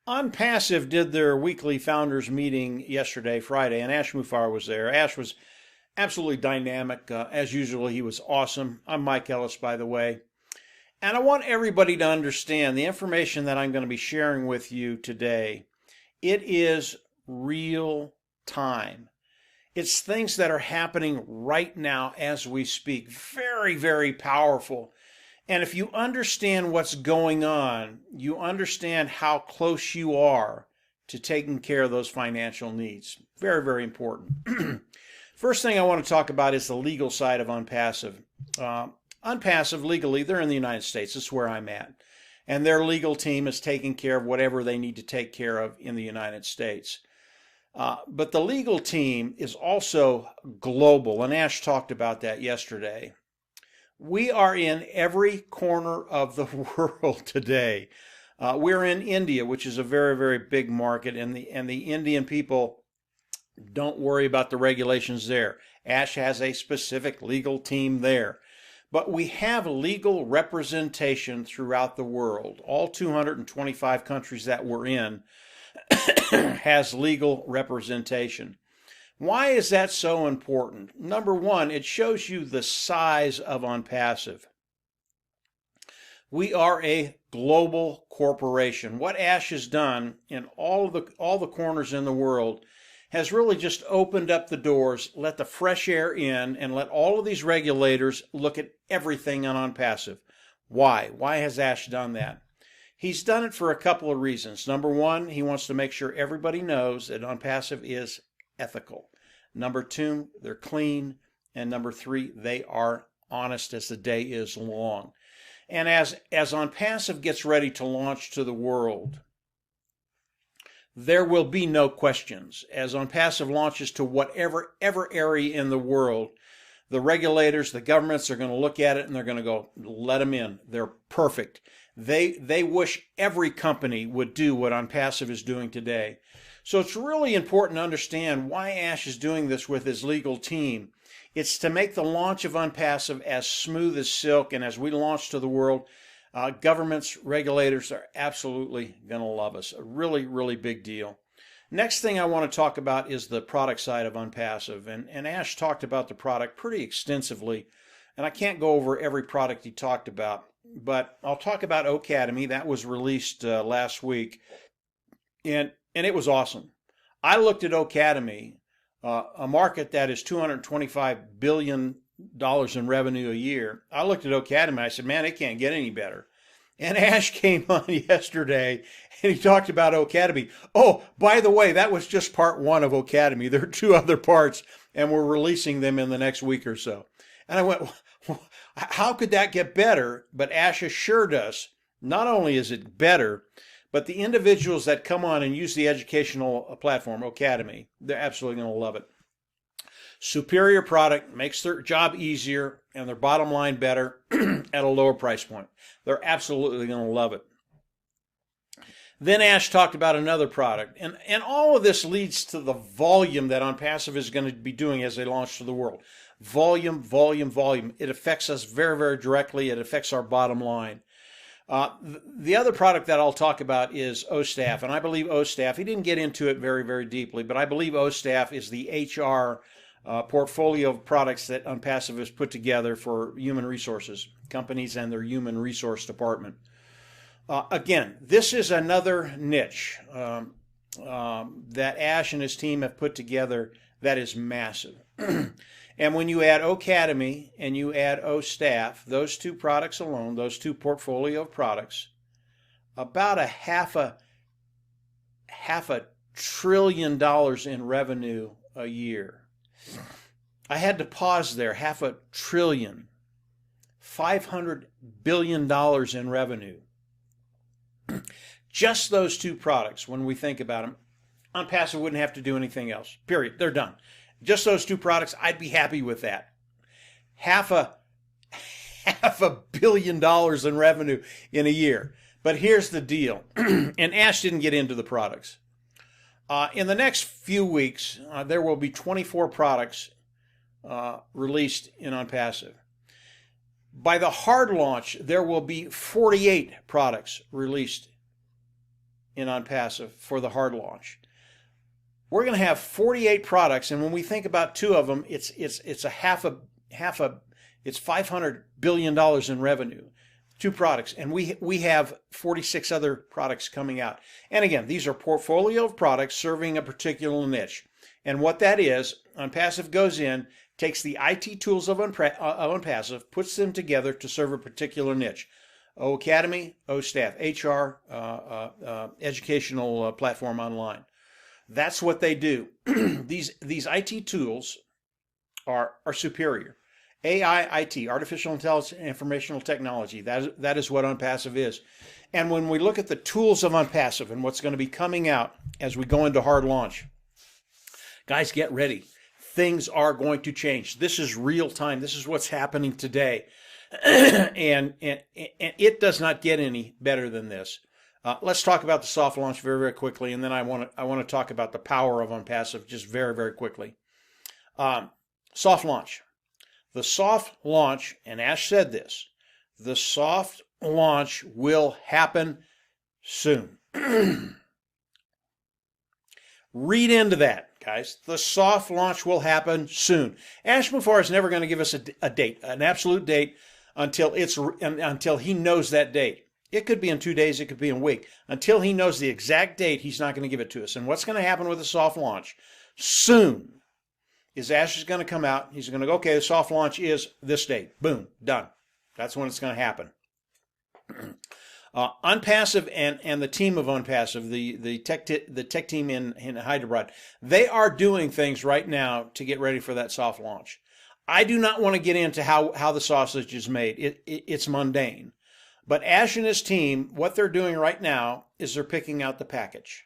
ONPASSIVE did their weekly founders meeting yesterday, Friday, and Ash Muffar was there. Ash was absolutely dynamic. As usual, he was awesome. I'm Mike Ellis, by the way. And I want everybody to understand the information that I'm going to be sharing with you today. It is real time. It's things that are happening right now as we speak. Very, very powerful. And if you understand what's going on, you understand how close you are to taking care of those financial needs. Very, very important. First thing I want to talk about is the legal side of ONPASSIVE. ONPASSIVE, legally, they're in the United States. This is where I'm at. And their legal team is taking care of whatever they need to take care of in the United States. But the legal team is also global, and Ash talked about that yesterday. We are in every corner of the world today. We're in India, which is a very, very big market, and the Indian people don't worry about the regulations there. Ash has a specific legal team there. But we have legal representation throughout the world. All 225 countries that we're in has legal representation. Why is that so important? Number one, it shows you the size of ONPASSIVE. We are a global corporation. What Ash has done in all the corners in the world has really just opened up the doors, let the fresh air in, and let all of these regulators look at everything on ONPASSIVE. Why? Why has Ash done that? He's done it for a couple of reasons. Number one, he wants to make sure everybody knows that ONPASSIVE is ethical. Number two, they're clean. And number three, they are honest as the day is long. And as ONPASSIVE gets ready to launch to the world, there will be no questions. As ONPASSIVE launches to whatever area in the world, the regulators, the governments are going to look at it and they're going to go, let them in. They're perfect. They wish every company would do what ONPASSIVE is doing today. So it's really important to understand why Ash is doing this with his legal team. It's to make the launch of ONPASSIVE as smooth as silk, and as we launch to the world, governments, regulators are absolutely going to love us. A really, really big deal. Next thing I want to talk about is the product side of ONPASSIVE. And Ash talked about the product pretty extensively. And I can't go over every product he talked about. But I'll talk about Academy. That was released last week. And it was awesome. I looked at Academy, a market that is $225 billion in revenue a year. I looked at Academy, I said, man, it can't get any better. And Ash came on yesterday and he talked about Academy. Oh, by the way, that was just part one of Academy. There are two other parts and we're releasing them in the next week or so. And I went, how could that get better? But Ash assured us, not only is it better, but the individuals that come on and use the educational platform, Academy, they're absolutely going to love it. Superior product, makes their job easier and their bottom line better at a lower price point. They're absolutely going to love it. Then Ash talked about another product. And all of this leads to the volume that ONPASSIVE is going to be doing as they launch to the world. Volume, volume, volume. It affects us very, very directly. It affects our bottom line. The other product that I'll talk about is OStaff. And I believe OStaff, he didn't get into it very, very deeply, but I believe OStaff is the HR portfolio of products that ONPASSIVE has put together for human resources, companies and their human resource department. Again, this is another niche that Ash and his team have put together that is massive. And when you add Academy and you add OStaff, those two products alone, those two portfolio of products, about a half a $1 trillion in revenue a year. I had to pause there. $500 billion, $500 billion in revenue. Just those two products, when we think about them, ONPASSIVE wouldn't have to do anything else. Period. They're done. Just those two products, I'd be happy with that. Half a $500 million in revenue in a year. But here's the deal. And Ash didn't get into the products. In the next few weeks, there will be 24 products released in ONPASSIVE. By the hard launch, there will be 48 products released in ONPASSIVE for the hard launch. We're going to have 48 products, and when we think about two of them, it's $500 billion in revenue. Two products, and we have 46 other products coming out. And again, these are portfolio of products serving a particular niche. And what that is, ONPASSIVE goes in, takes the IT tools of ONPASSIVE, puts them together to serve a particular niche. O Academy, O Staff, HR, educational platform online. That's what they do. These IT tools are superior. AI, IT, artificial intelligence, informational technology. That is what ONPASSIVE is. And when we look at the tools of ONPASSIVE and what's going to be coming out as we go into hard launch, guys, get ready. Things are going to change. This is real time. This is what's happening today. and it does not get any better than this. Let's talk about the soft launch very, very quickly, and then I want to talk about the power of ONPASSIVE just very, very quickly. Soft launch. The soft launch, and Ash said this, the soft launch will happen soon. Read into that, guys. The soft launch will happen soon. Ash Mufareh is never going to give us a date, an absolute date, until he knows that date. It could be in 2 days, it could be in a week. Until he knows the exact date, he's not going to give it to us. And what's going to happen with the soft launch soon is Ash is going to come out. He's going to go, okay, the soft launch is this date. Boom, done. That's when it's going to happen. ONPASSIVE and the team of ONPASSIVE, the tech team in Hyderabad, they are doing things right now to get ready for that soft launch. I do not want to get into how the sausage is made. It's mundane. But Ash and his team, what they're doing right now is they're picking out the package.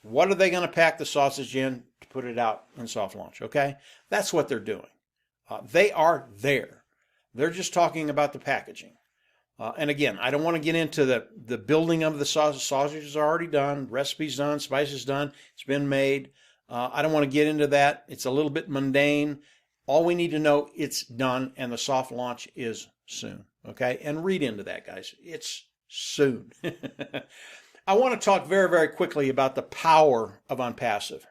What are they going to pack the sausage in to put it out in soft launch? Okay, that's what they're doing. They are there. They're just talking about the packaging. And again, I don't want to get into the building of the sausage. Sausage is already done, recipes done, spices done. It's been made. I don't want to get into that. It's a little bit mundane. All we need to know, it's done, and the soft launch is soon. Okay, and read into that, guys. It's soon. I want to talk very, very quickly about the power of ONPASSIVE.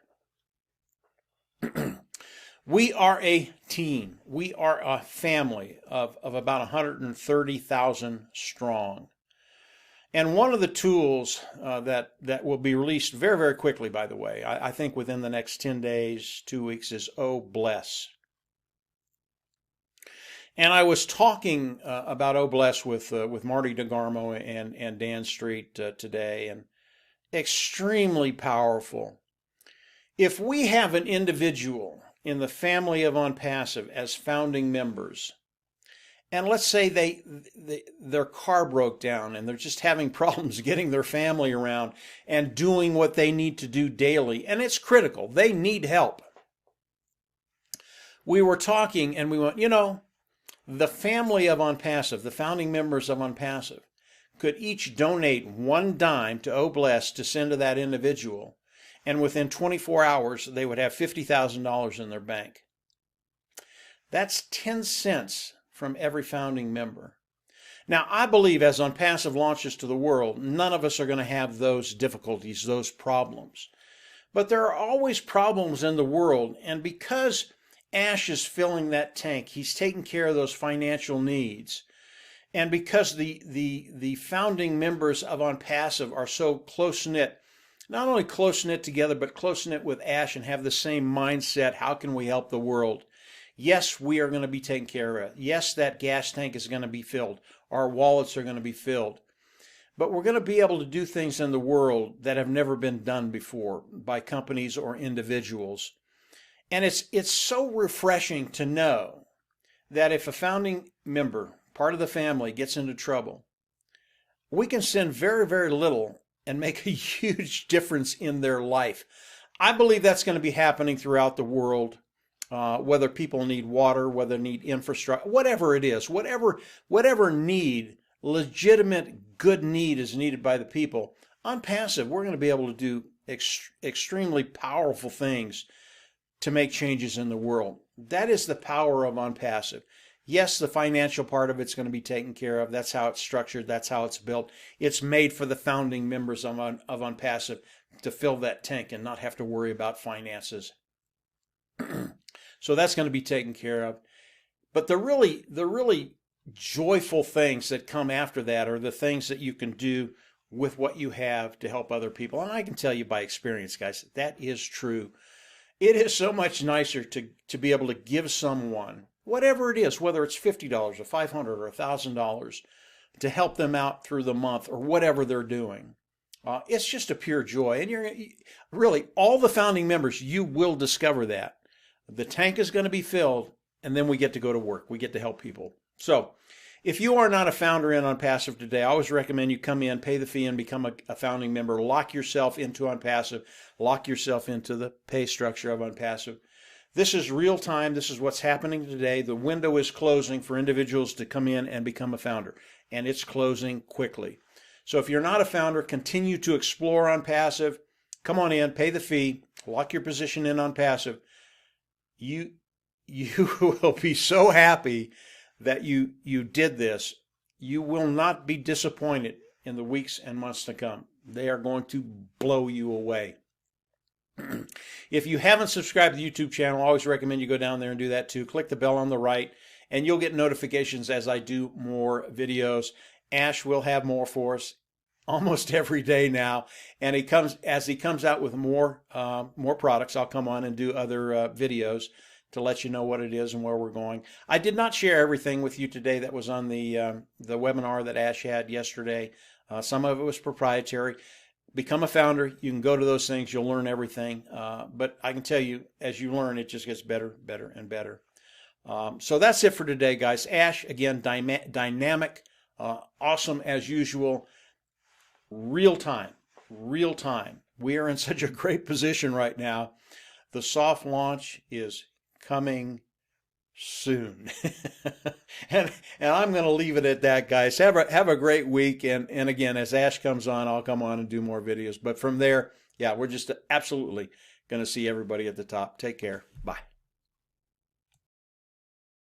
We are a team. We are a family of about 130,000 strong. And one of the tools that will be released very, very quickly, by the way, I think within the next 10 days, 2 weeks, is Oh Bless. And I was talking about Oh Bless with Marty DeGarmo and Dan Street today, and extremely powerful. If we have an individual in the family of ONPASSIVE as founding members, and let's say their car broke down and they're just having problems getting their family around and doing what they need to do daily, and it's critical, they need help. We were talking and we went, the family of ONPASSIVE, the founding members of ONPASSIVE, could each donate one dime to Oh Bless to send to that individual, and within 24 hours, they would have $50,000 in their bank. That's 10 cents from every founding member. Now, I believe as ONPASSIVE launches to the world, none of us are going to have those difficulties, those problems. But there are always problems in the world, and because Ash is filling that tank, he's taking care of those financial needs. And because the founding members of ONPASSIVE are so close-knit, not only close-knit together, but close-knit with Ash and have the same mindset, how can we help the world? Yes, we are going to be taken care of. Yes, that gas tank is going to be filled. Our wallets are going to be filled. But we're going to be able to do things in the world that have never been done before by companies or individuals. And it's so refreshing to know that if a founding member, part of the family, gets into trouble, we can send very, very little and make a huge difference in their life. I believe that's going to be happening throughout the world, whether people need water, whether they need infrastructure, whatever it is, whatever need, legitimate good need is needed by the people. ONPASSIVE, we're going to be able to do extremely powerful things to make changes in the world. That is the power of ONPASSIVE. Yes, the financial part of it's going to be taken care of. That's how it's structured. That's how it's built. It's made for the founding members of ONPASSIVE to fill that tank and not have to worry about finances. So that's going to be taken care of. But the really joyful things that come after that are the things that you can do with what you have to help other people. And I can tell you by experience, guys, that is true. It is so much nicer to be able to give someone, whatever it is, whether it's $50 or $500 or $1,000, to help them out through the month or whatever they're doing. It's just a pure joy. And you're really, all the founding members, you will discover that. The tank is going to be filled, and then we get to go to work. We get to help people. So if you are not a founder in ONPASSIVE today, I always recommend you come in, pay the fee, and become a founding member. Lock yourself into ONPASSIVE. Lock yourself into the pay structure of ONPASSIVE. This is real time. This is what's happening today. The window is closing for individuals to come in and become a founder, and it's closing quickly. So if you're not a founder, continue to explore ONPASSIVE. Come on in, pay the fee, lock your position in ONPASSIVE. You will be so happy that you did this. You will not be disappointed in the weeks and months to come. They are going to blow you away. If you haven't subscribed to the YouTube channel, I always recommend you go down there and do that too. Click the bell on the right, and you'll get notifications as I do more videos. Ash will have more for us almost every day now, and as he comes out with more products, I'll come on and do other videos to let you know what it is and where we're going. I did not share everything with you today that was on the webinar that Ash had yesterday. Some of it was proprietary. Become a founder. You can go to those things. You'll learn everything. But I can tell you, as you learn, it just gets better, better, and better. So that's it for today, guys. Ash, again, dynamic, awesome as usual, real time. We are in such a great position right now. The soft launch is coming soon. and I'm going to leave it at that, guys. Have a great week. And again, as Ash comes on, I'll come on and do more videos. But from there, yeah, we're just absolutely going to see everybody at the top. Take care. Bye.